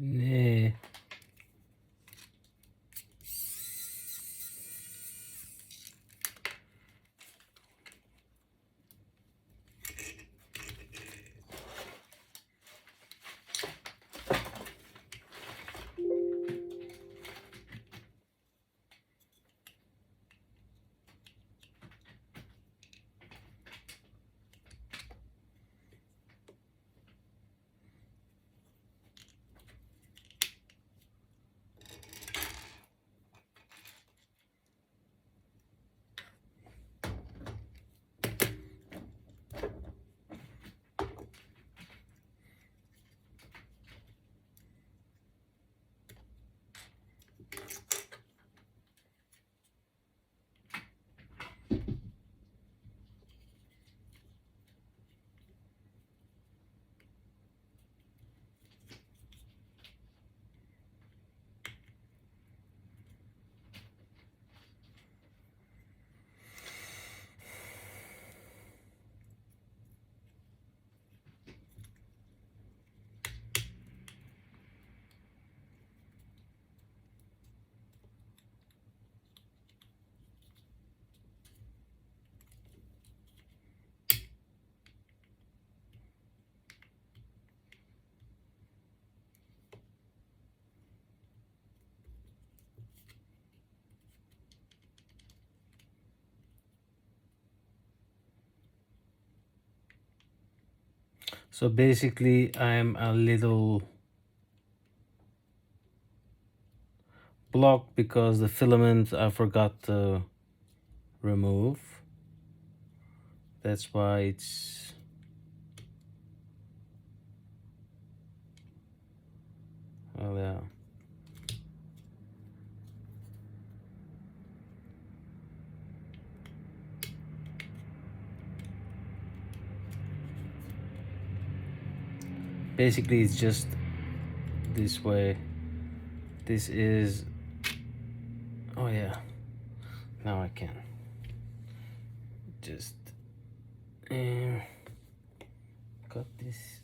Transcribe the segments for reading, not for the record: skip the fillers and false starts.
네. So basically I'm a little blocked because the filament I forgot to remove. That's why it's well, yeah. Basically it's just this way. This is, oh yeah, now I can just cut this.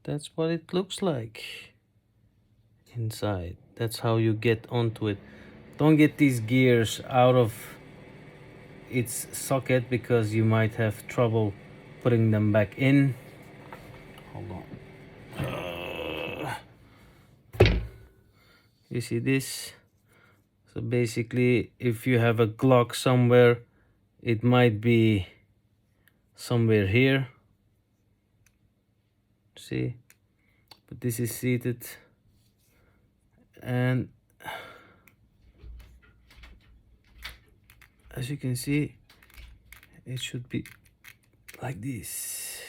That's what it looks like inside. That's how you get onto it. Don't get these gears out of its socket because you might have trouble putting them back in. Hold on. You see this? So basically, if you have a Glock somewhere, it might be somewhere here. See? But this is seated. And as you can see, it should be like this.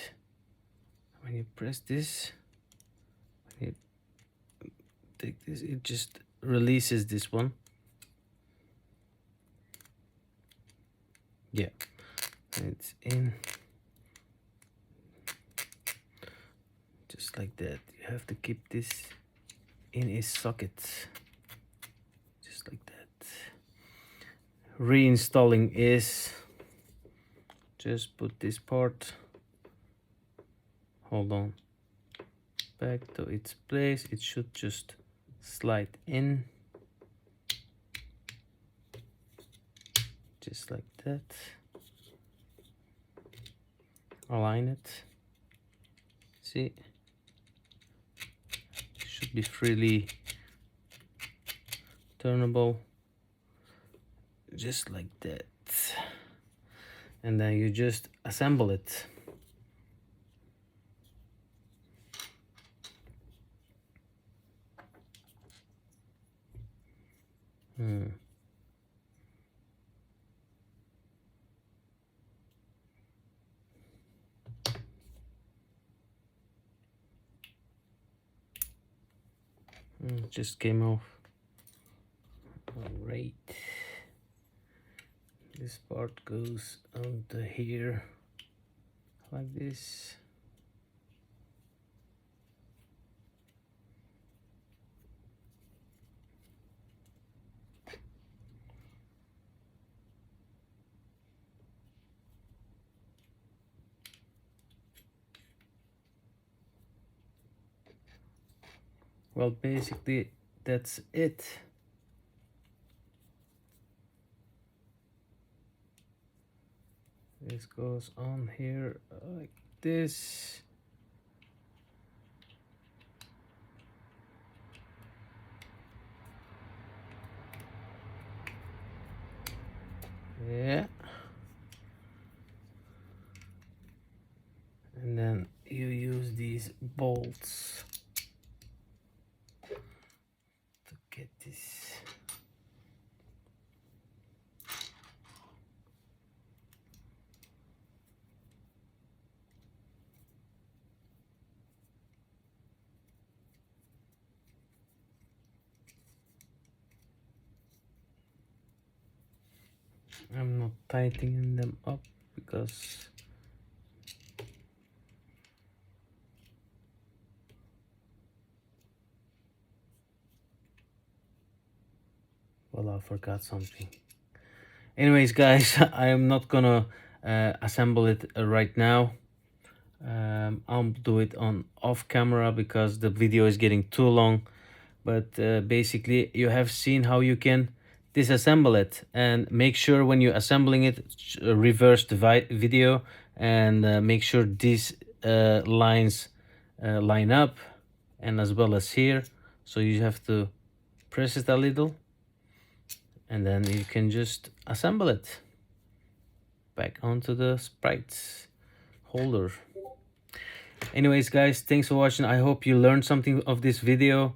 When you press this, when you take this, it just releases this one. Yeah, it's in just like that. You have to keep this in its socket, just like that. Reinstalling is just put this part, hold on, back to its place. It should just slide in, just like that. Align it. See, should be freely turnable, just like that. And then you just assemble it. Just came off. All right, this part goes onto here like this. Well, basically that's it. This goes on here like this. Yeah. And then you use these bolts to get this. I'm not tightening them up because well, I forgot something. Anyways, guys, I am not gonna assemble it right now. I'll do it on off camera because the video is getting too long. But basically, you have seen how you can disassemble it, and make sure when you're assembling it, reverse the video, and make sure these lines line up, and as well as here. So you have to press it a little, and then you can just assemble it back onto the Sprite holder. Anyways, guys, thanks for watching. I hope you learned something of this video,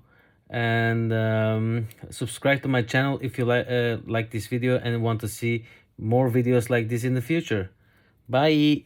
and subscribe to my channel if you like this video and want to see more videos like this in the future. Bye.